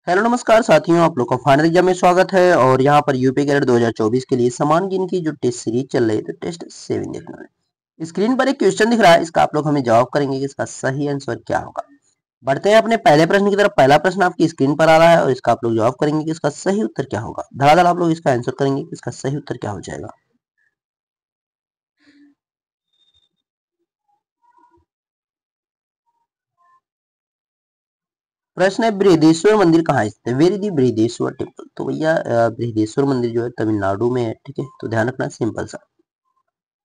Hello नमस्कार साथियों, आप लोग का फाइनल एग्जाम में स्वागत है। और यहाँ पर यूपी कैडेट 2024 के लिए समान गिन की जो टेस्ट सीरीज चल रही है, तो टेस्ट 7 देखना है। स्क्रीन पर एक क्वेश्चन दिख रहा है, इसका आप लोग हमें जवाब करेंगे कि इसका सही आंसर क्या होगा। बढ़ते हैं अपने पहले प्रश्न की तरफ। पहला प्रश्न आपकी स्क्रीन पर आ रहा है और इसका आप लोग जवाब करेंगे कि इसका सही उत्तर क्या होगा। धड़ाधड़ आप लोग इसका आंसर करेंगे कि इसका सही उत्तर क्या हो जाएगा। प्रश्न है, बृहदेश्वर मंदिर कहाँ स्थित है? Where is the Brihadeeswara temple? तो भैया बृहदेश्वर मंदिर जो है तमिलनाडु में है। ठीक है, तो ध्यान रखना, सिंपल सा।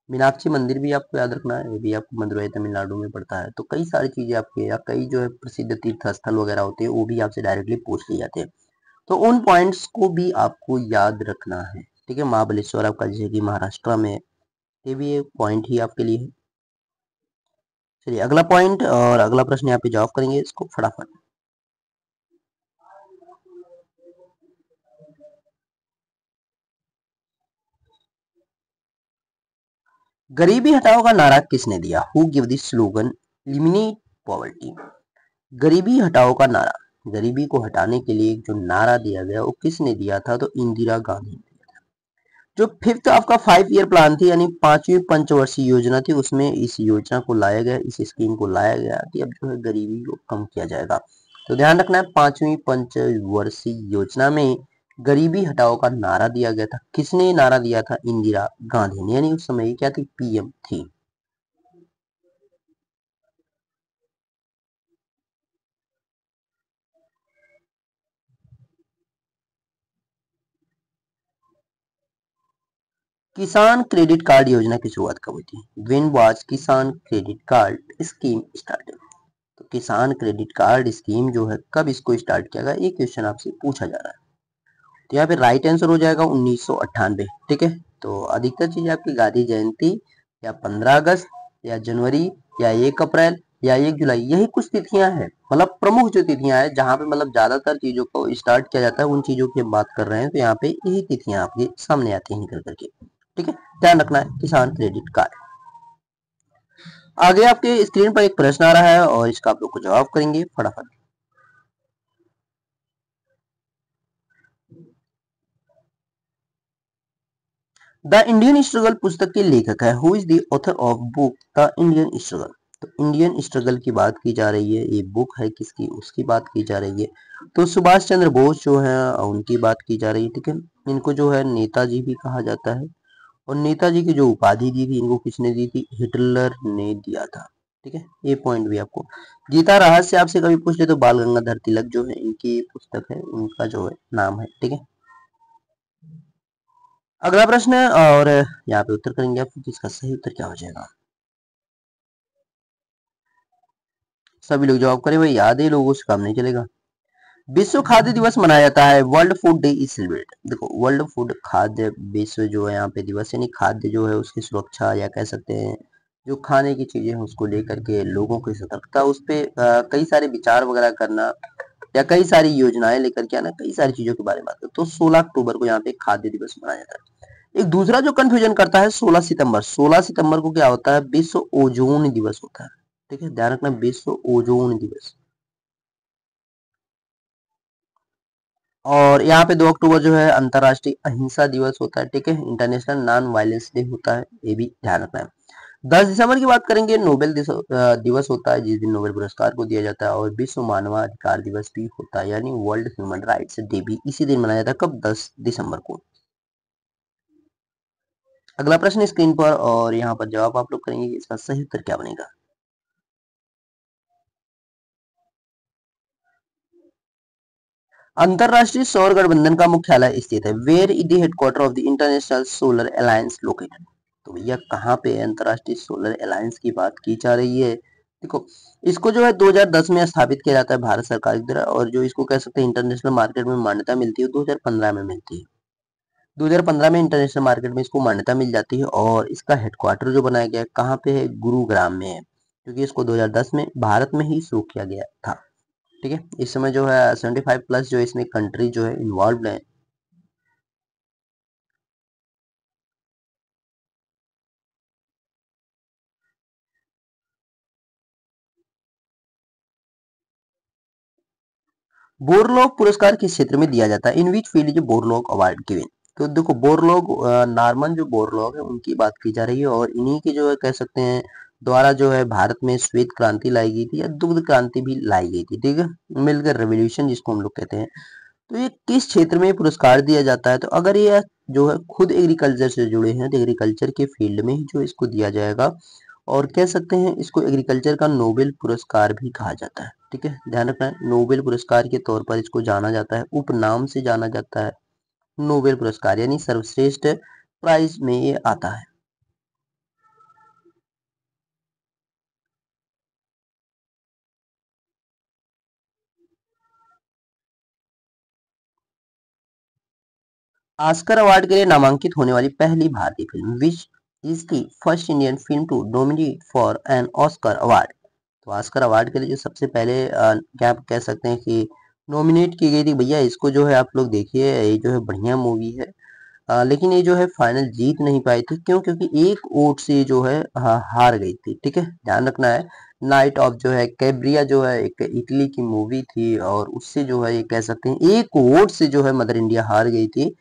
मीनाक्षी मंदिर भी आपको याद रखना है, ये भी आपको मदुरई तमिलनाडु में पड़ता है। तो कई सारी चीजें आपके या कई जो है प्रसिद्ध तीर्थ स्थल वगैरह होते हैं वो भी आपसे डायरेक्टली पूछ लिए जाते हैं। तो उन पॉइंट्स को भी आपको याद रखना है। ठीक है, महाबलेश्वर आपका जैसे कि महाराष्ट्र में है, ये भी एक पॉइंट ही आपके लिए है। चलिए अगला पॉइंट और अगला प्रश्न यहाँ पे जवाब करेंगे इसको फटाफट। गरीबी हटाओ का नारा किसने दिया? Who give this slogan eliminate poverty? गरीबी हटाओ का नारा, गरीबी को हटाने के लिए जो नारा दिया गया वो किसने दिया था? तो इंदिरा गांधी। जो फिफ्थ आपका 5 ईयर प्लान थी यानी पांचवी पंचवर्षीय योजना थी, उसमें इस योजना को लाया गया, इस स्कीम को लाया गया कि अब जो है गरीबी को कम किया जाएगा। तो ध्यान रखना है, पांचवी पंचवर्षीय योजना में गरीबी हटाओ का नारा दिया गया था। किसने नारा दिया था? इंदिरा गांधी ने, यानी उस समय क्या थी? पीएम थी। किसान क्रेडिट कार्ड योजना की शुरुआत कब हुई थी? व्हेन वाज किसान क्रेडिट कार्ड स्कीम स्टार्टेड? तो किसान क्रेडिट कार्ड स्कीम जो है कब इसको स्टार्ट किया गया, ये क्वेश्चन आपसे पूछा जा रहा है। तो यहाँ पे राइट आंसर हो जाएगा 1998। ठीक है, तो अधिकतर चीज आपकी गांधी जयंती या 15 अगस्त या जनवरी या 1 अप्रैल या 1 जुलाई, यही कुछ तिथियां हैं। मतलब प्रमुख जो तिथियां हैं जहां पे मतलब ज्यादातर चीजों को स्टार्ट किया जाता है, उन चीजों की हम बात कर रहे हैं। तो यहाँ पे यही तिथियां आपके सामने आती हैं निकल करके। ठीक है, ध्यान रखना है, किसान क्रेडिट कार्ड। आगे आपके स्क्रीन पर एक प्रश्न आ रहा है और इसका आप लोग को जवाब करेंगे फटाफट। द इंडियन स्ट्रगल पुस्तक के लेखक है? Who is the author of book the Indian struggle? तो इंडियन स्ट्रगल की बात की जा रही है, ये बुक है किसकी, उसकी बात की जा रही है। तो सुभाष चंद्र बोस जो है उनकी बात की जा रही है। ठीक है, इनको जो है नेताजी भी कहा जाता है। और नेताजी की जो उपाधि दी थी इनको किसने दी थी? हिटलर ने दिया था। ठीक है, ये पॉइंट भी आपको। गीता रहस्य आपसे कभी पूछ ले तो बाल गंगाधर तिलक जो है इनकी पुस्तक है, उनका जो है नाम है। ठीक है, अगला प्रश्न है और यहाँ पे उत्तर करेंगे आप कि इसका सही उत्तर क्या हो जाएगा। सभी लोग जवाब करें भाई, याद है, लोगों से काम नहीं चलेगा। विश्व खाद्य दिवस मनाया जाता है, world food day is celebrate. देखो, वर्ल्ड फूड खाद्य विश्व जो है यहाँ पे दिवस, यानी खाद्य जो है उसकी सुरक्षा या कह सकते हैं जो खाने की चीजें हैं उसको लेकर के लोगों की सतर्कता, उस पे कई सारे विचार वगैरह करना या कई सारी योजनाएं लेकर के आना, कई सारी चीजों के बारे में बात करते। तो 16 अक्टूबर को यहाँ पे खाद्य दिवस मनाया जाता है। एक दूसरा जो कंफ्यूजन करता है, 16 सितंबर, 16 सितंबर को क्या होता है? विश्व ओजोन दिवस होता है। ठीक है, ध्यान रखना, विश्व ओजोन दिवस। और यहाँ पे 2 अक्टूबर जो है अंतरराष्ट्रीय अहिंसा दिवस होता है। ठीक है, इंटरनेशनल नॉन वायलेंस डे होता है, ये भी ध्यान रखना है। 10 दिसंबर की बात करेंगे, नोबेल दिवस होता है, जिस दिन नोबेल पुरस्कार को दिया जाता है। और विश्व मानवाधिकार दिवस भी होता है, यानी वर्ल्ड ह्यूमन राइट्स डे भी इसी दिन मनाया जाता है। कब? 10 दिसंबर को। अगला प्रश्न स्क्रीन पर और यहाँ पर जवाब आप लोग करेंगे कि इसका सही उत्तर क्या बनेगा। अंतरराष्ट्रीय सौर गठबंधन का मुख्यालय स्थित है? Where is the headquarter of the International Solar Alliance located? तो भैया कहाँ पे है अंतरराष्ट्रीय सोलर अलायंस की बात की जा रही है? देखो, इसको जो है 2010 में स्थापित किया जाता है भारत सरकार की तरह, और जो इसको कह सकते हैं इंटरनेशनल मार्केट में मान्यता मिलती है 2015 में मिलती है। 2015 में इंटरनेशनल मार्केट में इसको मान्यता मिल जाती है। और इसका हेडक्वार्टर जो बनाया गया है कहाँ पे है? गुरुग्राम में है, क्योंकि इसको 2010 में भारत में ही शुरू किया गया था। ठीक है, इस समय जो है 75+ जो इसमें कंट्री जो है इन्वॉल्व है। बोरलॉग पुरस्कार किस क्षेत्र में दिया जाता है? In which field is Borlaug award given? तो देखो बोरलॉग नॉर्मन जो बोरलॉग है उनकी बात की जा रही है और इन्हीं की जो है कह सकते हैं द्वारा जो है भारत में श्वेत क्रांति लाई गई थी या दुग्ध क्रांति भी लाई गई थी, ठीक है, मिलकर रेवोल्यूशन जिसको हम लोग कहते हैं। तो ये किस क्षेत्र में पुरस्कार दिया जाता है? तो अगर ये जो है खुद एग्रीकल्चर से जुड़े हैं तो एग्रीकल्चर के फील्ड में ही जो इसको दिया जाएगा और कह सकते हैं इसको एग्रीकल्चर का नोबेल पुरस्कार भी कहा जाता है, ठीक है, ध्यान रखना है नोबेल पुरस्कार के तौर पर इसको जाना जाता है, उपनाम से जाना जाता है नोबेल पुरस्कार, यानी सर्वश्रेष्ठ प्राइज में ये आता है। ऑस्कर अवार्ड के लिए नामांकित होने वाली पहली भारतीय film which is the first Indian film to nominate for an Oscar award? तो ऑस्कर अवार्ड के लिए जो सबसे पहले क्या आप कह सकते हैं कि नॉमिनेट की गई थी भैया, इसको जो है आप लोग देखिए ये जो है बढ़िया मूवी है, लेकिन ये जो है फाइनल जीत नहीं पाई थी, क्यों? क्योंकि एक वोट से जो है हार गई थी, ठीक है, ध्यान रखना है। नाइट ऑफ जो है कैब्रिया जो है एक इटली की मूवी थी और उससे जो है ये कह सकते हैं एक वोट से जो है मदर इंडिया हार गई थी,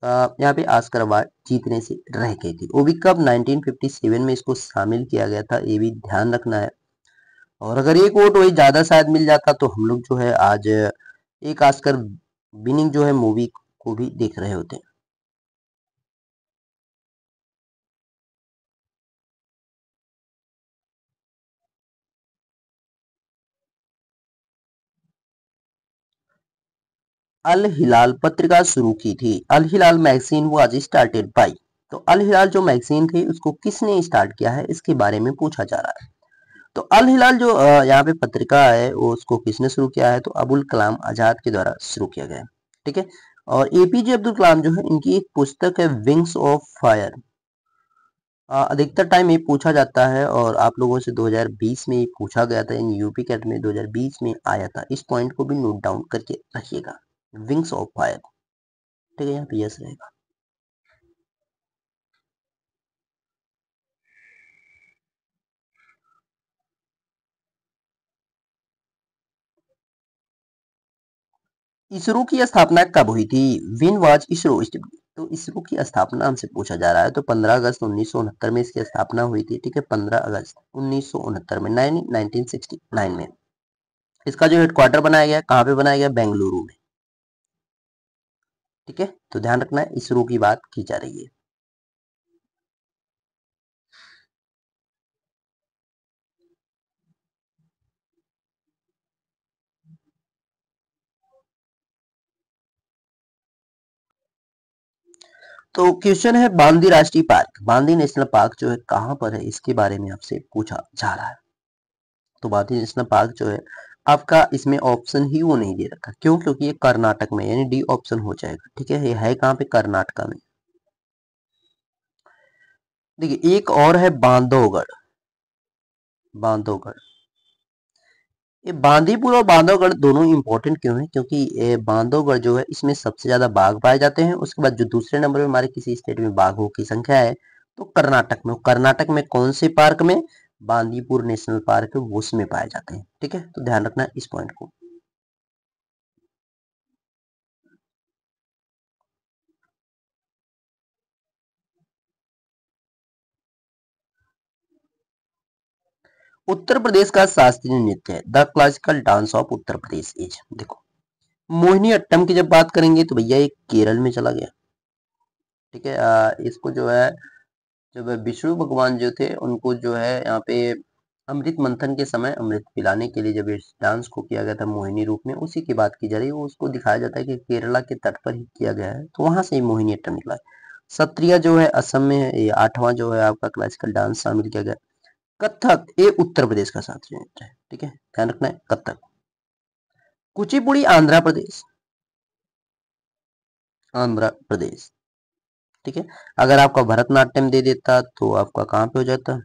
यहाँ पे ऑस्कर अवार्ड जीतने से रह गई थी। वो भी कब? 1957 में इसको शामिल किया गया था, ये भी ध्यान रखना है। और अगर एक वोट वही ज्यादा शायद मिल जाता तो हम लोग जो है आज एक ऑस्कर विनिंग जो है मूवी को भी देख रहे होते। अल हिलाल पत्रिका शुरू की थी? अल हिलाल मैगजीन वाज स्टार्टेड बाय? तो अल हिलाल जो मैगजीन थी उसको किसने स्टार्ट किया है इसके बारे में पूछा जा रहा है। तो अल हिलाल जो यहाँ पे पत्रिका है वो उसको किसने शुरू किया है? तो अबुल कलाम आजाद के द्वारा शुरू किया गया है, ठीक है। और एपीजे अब्दुल कलाम जो है इनकी एक पुस्तक है विंग्स ऑफ फायर, अधिकतर टाइम ये पूछा जाता है और आप लोगों से 2020 में ये पूछा गया था, इन यूपी कैट में 2020 में आया था, इस पॉइंट को भी नोट डाउन करके रखिएगा, विंग्स ऑफ फायर, ठीक है, यहाँ पे यस रहेगा। इसरो की स्थापना कब हुई थी? Win was ISRO established? तो इसरो की स्थापना हमसे पूछा जा रहा है, तो 15 अगस्त 1969 में इसकी स्थापना हुई थी, ठीक है, 15 अगस्त 1969 में, 1969 में। इसका जो हेडक्वार्टर बनाया गया, कहाँ पे बनाया गया? बेंगलुरु में, ठीक है, तो ध्यान रखना है इसरो की बात की जा रही है। तो क्वेश्चन है बांदी राष्ट्रीय पार्क, बांदी नेशनल पार्क जो है कहाँ पर है इसके बारे में आपसे पूछा जा रहा है। तो बांदी नेशनल पार्क जो है आपका इसमें ऑप्शन ही वो नहीं दे रखा, क्यों? क्योंकि ये कर्नाटक में, यानी डी ऑप्शन हो जाएगा, ठीक है, ये है कहाँ पे? कर्नाटका में। देखिए एक और है बांधवगढ़, बांधवगढ़, ये बांदीपुर और बांधवगढ़ दोनों इंपॉर्टेंट क्यों है? क्योंकि ये बांधवगढ़ जो है इसमें सबसे ज्यादा बाघ पाए जाते हैं, उसके बाद जो दूसरे नंबर पे हमारे किसी स्टेट में बाघों की संख्या है तो कर्नाटक में, कर्नाटक में कौन से पार्क में? बांदीपुर नेशनल पार्क है वो उसमें पाए जाते हैं, ठीक है, तो ध्यान रखना इस पॉइंट को। उत्तर प्रदेश का शास्त्रीय नृत्य है, the classical dance of Uttar Pradesh is, देखो मोहिनी अट्टम की जब बात करेंगे तो भैया ये केरल में चला गया, ठीक है, इसको जो है जब विष्णु भगवान जो थे उनको जो है यहाँ पे अमृत मंथन के समय अमृत पिलाने के लिए जब इस डांस को किया गया था मोहिनी रूप में, उसी की बात की जा रही है, वो उसको दिखाया जाता है कि केरला के तट पर ही किया गया है, तो वहां से ही मोहिनी अट्टम निकला है। सत्रिया जो है असम में है, ये 8वां जो है आपका क्लासिकल डांस शामिल किया गया। कथक ये उत्तर प्रदेश का शास्त्रीय नृत्य है, ठीक है, ध्यान रखना है कथक। कुचिपुड़ी आंध्र प्रदेश, आंध्र प्रदेश, ठीक है। अगर आपका भरतनाट्यम दे देता तो आपका कहाँ पे हो जाता?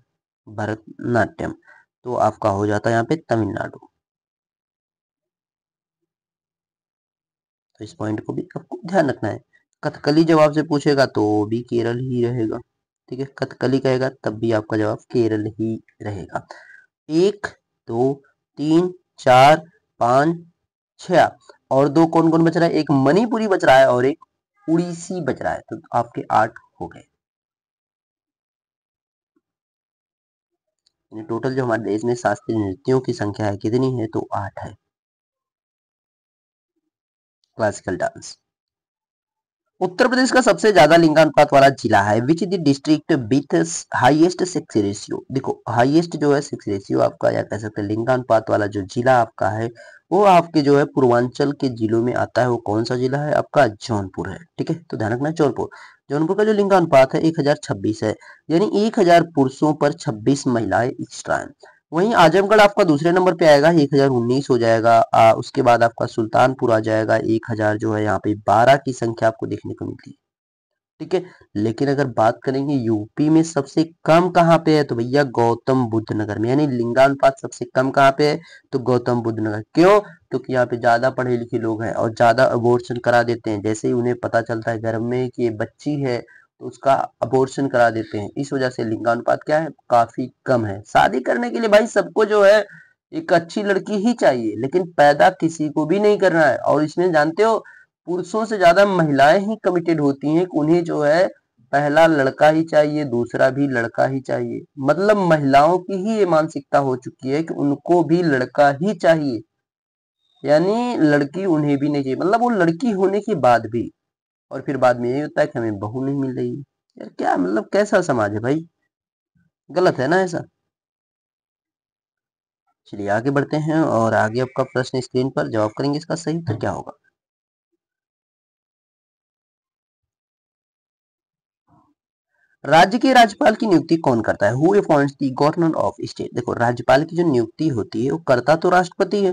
भरतनाट्यम, तो आपका हो जाता है यहाँ पे तमिलनाडु, तो इस पॉइंट को भी आपको ध्यान रखना है। कथकली जब आपसे पूछेगा तो भी केरल ही रहेगा, ठीक है, कथकली कहेगा तब भी आपका जवाब केरल ही रहेगा। 1 2 3 4 5 6 और दो कौन कौन बच रहा है, एक मणिपुरी बच रहा है और एक उड़ीसी बच रहा है। तो आपके 8 हो गए। टोटल जो हमारे देश में शास्त्रीय नृत्यों की संख्या है कितनी है, तो 8 है। Classical dance. उत्तर प्रदेश का सबसे ज्यादा लिंगानुपात वाला जिला है विच is the district with highest sex ratio. देखो हाईएस्ट जो है सेक्स रेशियो आपका, या कह सकते हैं लिंगानुपात वाला जो जिला आपका है, वो आपके जो है पूर्वांचल के जिलों में आता है। वो कौन सा जिला है आपका, जौनपुर है। ठीक है, तो ध्यान रखना जौनपुर। जौनपुर का जो लिंगानुपात है 1026 है, यानी 1000 पुरुषों पर 26 महिलाएं एक्स्ट्रा है। वहीं आजमगढ़ आपका दूसरे नंबर पे आएगा, 1019 हो जाएगा। उसके बाद आपका सुल्तानपुर आ जाएगा, 1000 जो है यहाँ पे 12 की संख्या आपको देखने को मिलती है। ठीक है, लेकिन अगर बात करेंगे यूपी में सबसे कम कहाँ पे है, तो भैया गौतम बुद्ध नगर में, यानी लिंगानुपात सबसे कम कहाँ पे है, तो गौतम बुद्ध नगर। क्यों, क्योंकि यहाँ पे ज्यादा पढ़े लिखे लोग हैं और ज्यादा अबॉर्शन करा देते हैं। जैसे ही उन्हें पता चलता है गर्भ में कि ये बच्ची है, तो उसका अबॉर्शन करा देते हैं। इस वजह से लिंगानुपात क्या है, काफी कम है। शादी करने के लिए भाई सबको जो है एक अच्छी लड़की ही चाहिए, लेकिन पैदा किसी को भी नहीं करना है। और इसमें जानते हो पुरुषों से ज्यादा महिलाएं ही कमिटेड होती हैं कि उन्हें जो है पहला लड़का ही चाहिए, दूसरा भी लड़का ही चाहिए। मतलब महिलाओं की ही ये मानसिकता हो चुकी है कि उनको भी लड़का ही चाहिए, यानी लड़की उन्हें भी नहीं चाहिए। मतलब वो लड़की होने के बाद भी, और फिर बाद में ये होता है कि हमें बहू नहीं मिल रही। यार क्या मतलब कैसा समाज है भाई, गलत है ना ऐसा। चलिए आगे बढ़ते हैं, और आगे आपका प्रश्न स्क्रीन पर जवाब करेंगे, इसका सही उत्तर क्या होगा। राज्य के राज्यपाल की नियुक्ति कौन करता है, who appoints the governor of state. देखो राज्यपाल की जो नियुक्ति होती है वो करता तो राष्ट्रपति है।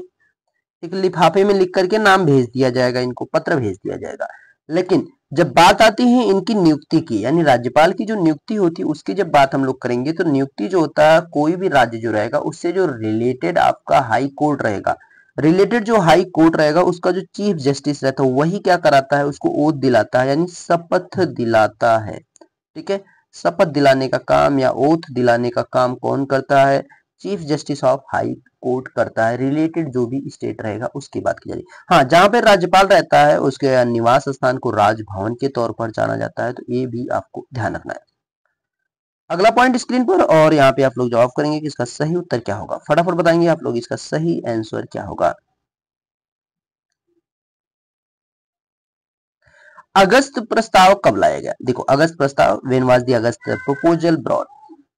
एक लिफाफे में लिख करके नाम भेज दिया जाएगा, इनको पत्र भेज दिया जाएगा। लेकिन जब बात आती है इनकी नियुक्ति की, यानी राज्यपाल की जो नियुक्ति होती है उसकी जब बात हम लोग करेंगे, तो नियुक्ति जो होता है कोई भी राज्य जो रहेगा उससे जो रिलेटेड आपका हाई कोर्ट रहेगा, रिलेटेड जो हाई कोर्ट रहेगा उसका जो चीफ जस्टिस रहता है वही क्या कराता है, उसको ओथ दिलाता है, यानी शपथ दिलाता है। ठीक है, शपथ दिलाने का काम या ओथ दिलाने का काम कौन करता है, chief justice of high court करता है। रिलेटेड जो भी स्टेट रहेगा उसकी बात की जा रही है। हाँ, जहां पे राज्यपाल रहता है उसके निवास स्थान को राजभवन के तौर पर जाना जाता है, तो ये भी आपको ध्यान रखना है। अगला पॉइंट स्क्रीन पर, और यहाँ पे आप लोग जवाब करेंगे कि इसका सही उत्तर क्या होगा। फटाफट बताएंगे आप लोग इसका सही आंसर क्या होगा। अगस्त प्रस्ताव कब लाया गया। देखो अगस्त प्रस्ताव, when was the August proposal brought.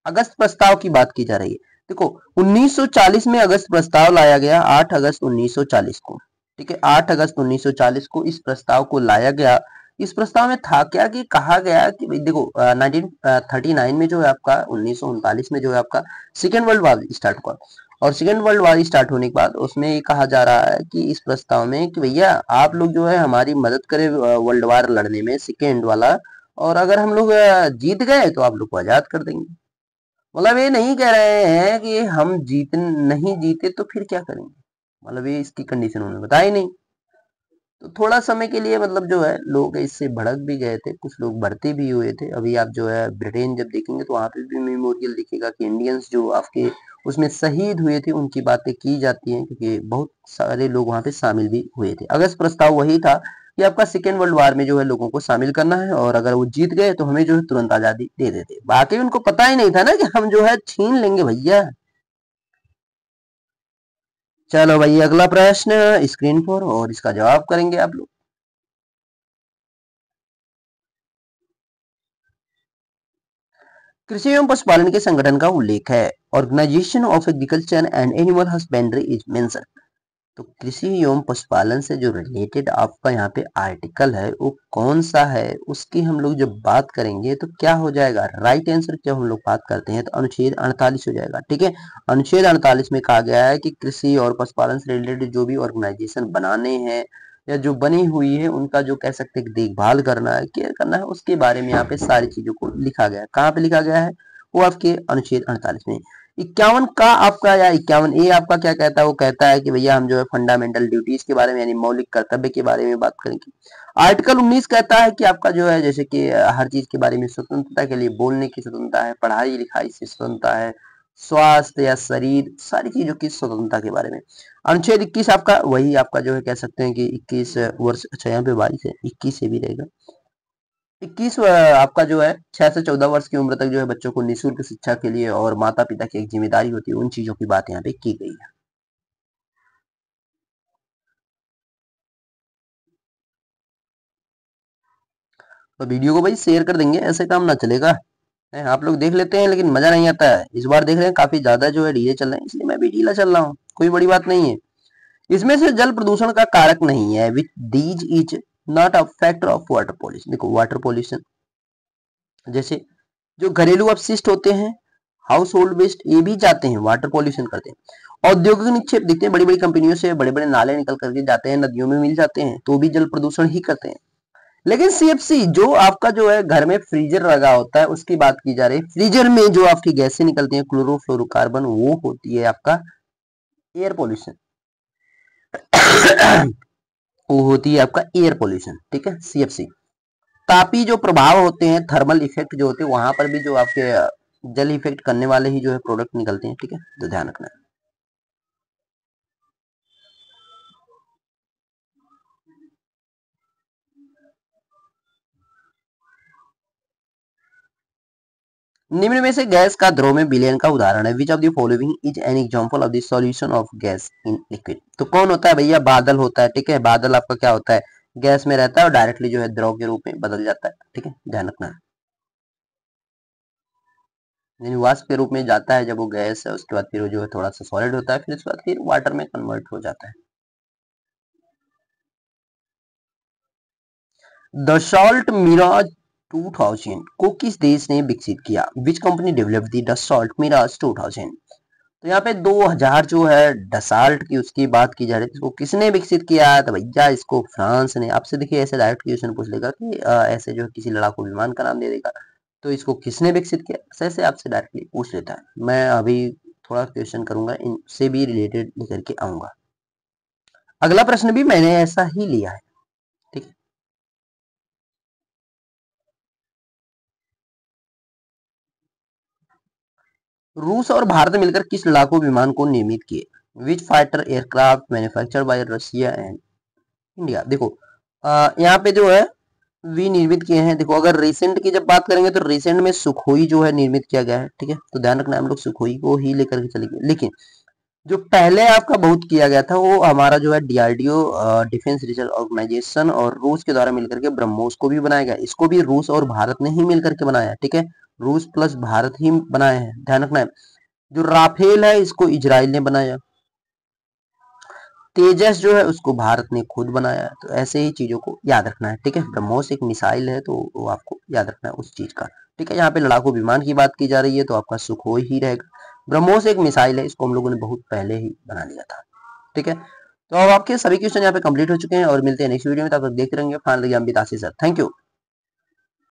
अगस्त प्रस्ताव की बात की जा रही है। देखो 1940 में अगस्त प्रस्ताव लाया गया, 8 अगस्त 1940 को। ठीक है, 8 अगस्त 1940 को इस प्रस्ताव को लाया गया। इस प्रस्ताव में था क्या कि कहा गया कि भाई देखो 1939 में जो है आपका 1939 में जो है आपका सेकेंड वर्ल्ड वॉर स्टार्ट हुआ, और सेकेंड वर्ल्ड वॉर स्टार्ट होने के बाद उसमें ये कहा जा रहा है कि इस प्रस्ताव में कि भैया आप लोग जो है हमारी मदद करें वर्ल्ड वार लड़ने में, सेकेंड वाला, और अगर हम लोग जीत गए तो आप लोग को आजाद कर देंगे। मतलब ये नहीं कह रहे हैं कि हम जीत नहीं जीते तो फिर क्या करेंगे, मतलब ये इसकी कंडीशन उन्होंने बताई नहीं। तो थोड़ा समय के लिए मतलब जो है लोग इससे भड़क भी गए थे, कुछ लोग भर्ती भी हुए थे। अभी आप जो है ब्रिटेन जब देखेंगे तो वहां पे भी मेमोरियल दिखेगा कि इंडियंस जो आपके उसमें शहीद हुए थे उनकी बातें की जाती हैं, क्योंकि बहुत सारे लोग वहां पे शामिल भी हुए थे। अगस्त प्रस्ताव वही था कि आपका सेकेंड वर्ल्ड वार में जो है लोगों को शामिल करना है, और अगर वो जीत गए तो हमें जो है तुरंत आजादी दे देते। बाकी उनको पता ही नहीं था ना कि हम जो है छीन लेंगे भैया। चलो भाई अगला प्रश्न स्क्रीन पर, और इसका जवाब करेंगे आप लोग। कृषि एवं पशुपालन के संगठन का उल्लेख है। Organisation of agriculture and animal husbandry is mention. तो कृषि एवं पशुपालन से जो रिलेटेड आपका यहाँ पे आर्टिकल है वो कौन सा है, उसकी हम लोग जब बात करेंगे तो क्या हो जाएगा, राइट आंसर जब हम लोग बात करते हैं तो अनुच्छेद 48 हो जाएगा। ठीक है, अनुच्छेद 48 में कहा गया है कि कृषि और पशुपालन से रिलेटेड जो भी ऑर्गेनाइजेशन बनाने हैं या जो बनी हुई है उनका जो कह सकते हैं देखभाल करना है, केयर करना है, उसके बारे में यहाँ पे सारी चीजों को लिखा गया है। कहाँ पे लिखा गया है, वो आपके अनुच्छेद 48 में। 51 का आपका या 51 ए आपका क्या कहता है, वो कहता है कि भैया हम जो है फंडामेंटल ड्यूटीज के बारे में यानी मौलिक कर्तव्य के बारे में बात करेंगे। आर्टिकल 19 कहता है कि आपका जो है जैसे कि हर चीज के बारे में स्वतंत्रता के लिए बोलने की स्वतंत्रता है, पढ़ाई लिखाई से स्वतंत्रता है, स्वास्थ्य या शरीर, सारी चीजों की स्वतंत्रता के बारे में। अनुच्छेद 21 आपका वही आपका जो है कह सकते हैं कि 21 वर्ष, अच्छा यहाँ पे 22 है, 21 से भी रहेगा। 21 आपका जो है 6 से 14 वर्ष की उम्र तक जो है बच्चों को निःशुल्क शिक्षा के लिए और माता पिता की एक जिम्मेदारी होती है, उन चीजों की बात यहाँ पे की गई है। तो वीडियो को भाई शेयर कर देंगे, ऐसे काम ना चलेगा है। आप लोग देख लेते हैं लेकिन मजा नहीं आता है। इस बार देख रहे हैं काफी ज्यादा जो है डीले चल रहे हैं, इसलिए मैं भी ढीला चल रहा हूँ, कोई बड़ी बात नहीं है। इसमें से जल प्रदूषण का कारक नहीं है, which these is not a factor of water pollution. देखो वाटर पॉल्यूशन जैसे जो घरेलू अपशिष्ट होते हैं, हाउस होल्ड वेस्ट, ये भी जाते हैं वाटर पॉल्यूशन करते हैं। औद्योगिक निक्षेप दिखते हैं, बड़ी बड़ी कंपनियों से बड़े बड़े नाले निकल करके जाते हैं, नदियों में मिल जाते हैं, तो भी जल प्रदूषण ही करते हैं। लेकिन सीएफसी जो आपका जो है घर में फ्रीजर लगा होता है उसकी बात की जा रही है। फ्रीजर में जो आपकी गैसें निकलती हैं क्लोरोफ्लोरोकार्बन, वो होती है आपका एयर पॉल्यूशन। वो होती है आपका एयर पॉल्यूशन, ठीक है, सीएफसी। तापी जो प्रभाव होते हैं, थर्मल इफेक्ट जो होते हैं, वहां पर भी जो आपके जल इफेक्ट करने वाले ही जो है प्रोडक्ट निकलते हैं, ठीक है, तो ध्यान रखना है। निम्न में से गैस का द्रव में विलयन का उदाहरण है। Which of the following is an example of the solution of gas in liquid. तो कौन होता है भैया, बादल होता है, ठीक है। बादल आपका क्या होता है, गैस में रहता है और डायरेक्टली जो है द्रव के रूप में बदल जाता है, ठीक है, ध्यान रखना है। यानी वाष्प के रूप में जाता है जब वो गैस है, उसके बाद फिर वो जो है थोड़ा सा सॉलिड होता है, फिर उसके बाद फिर वाटर में कन्वर्ट हो जाता है। दसॉल्ट मिराज 2000 को किस देश ने विकसित किया। Which company developed the Dassault Mirage 2000। तो यहाँ पे 2000 जो है डसाल्ट की उसकी बात की जा रही है, इसको किसने विकसित किया है, तो भैया इसको फ्रांस ने। आपसे देखिए ऐसे डायरेक्ट क्वेश्चन पूछ लेगा कि ऐसे जो है किसी लड़ाकू विमान का नाम दे देगा, तो इसको किसने विकसित किया, ऐसे आपसे डायरेक्टली पूछ लेता है। मैं अभी थोड़ा क्वेश्चन करूंगा, इनसे भी रिलेटेड लेकर के आऊंगा। अगला प्रश्न भी मैंने ऐसा ही लिया है, ठीक है। रूस और भारत मिलकर किस लड़ाकू विमान को निर्मित किए। Which fighter aircraft manufactured by Russia and India. देखो यहाँ पे जो है विनिर्मित किए हैं। देखो अगर रिसेंट की जब बात करेंगे तो रिसेंट में सुखोई जो है निर्मित किया गया है, ठीक है, तो ध्यान रखना हम लोग सुखोई को ही लेकर के चलेंगे। लेकिन जो पहले आपका बहुत किया गया था वो हमारा जो है डीआरडीओ, डिफेंस रिसर्च ऑर्गेनाइजेशन, और रूस के द्वारा मिलकर के ब्रह्मोस को भी बनाया गया। इसको भी रूस और भारत ने ही मिलकर के बनाया है, ठीक है, रूस प्लस भारत ही बनाए हैं, ध्यान रखना है। जो राफेल है इसको इजराइल ने बनाया, तेजस जो है उसको भारत ने खुद बनाया है। तो ऐसे ही चीजों को याद रखना है, ठीक है। ब्रह्मोस एक मिसाइल है तो वो आपको याद रखना है उस चीज का, ठीक है। यहाँ पे लड़ाकू विमान की बात की जा रही है तो आपका सुखोई ही रहेगा। ब्रह्मोस एक मिसाइल है, इसको हम लोगों ने बहुत पहले ही बना लिया था, ठीक है। तो अब आपके सभी क्वेश्चन यहाँ पे कंप्लीट हो चुके हैं और मिलते हैं नेक्स्ट वीडियो में, तब तक देखते रहेंगे final exam with Ashish sir. Thank you.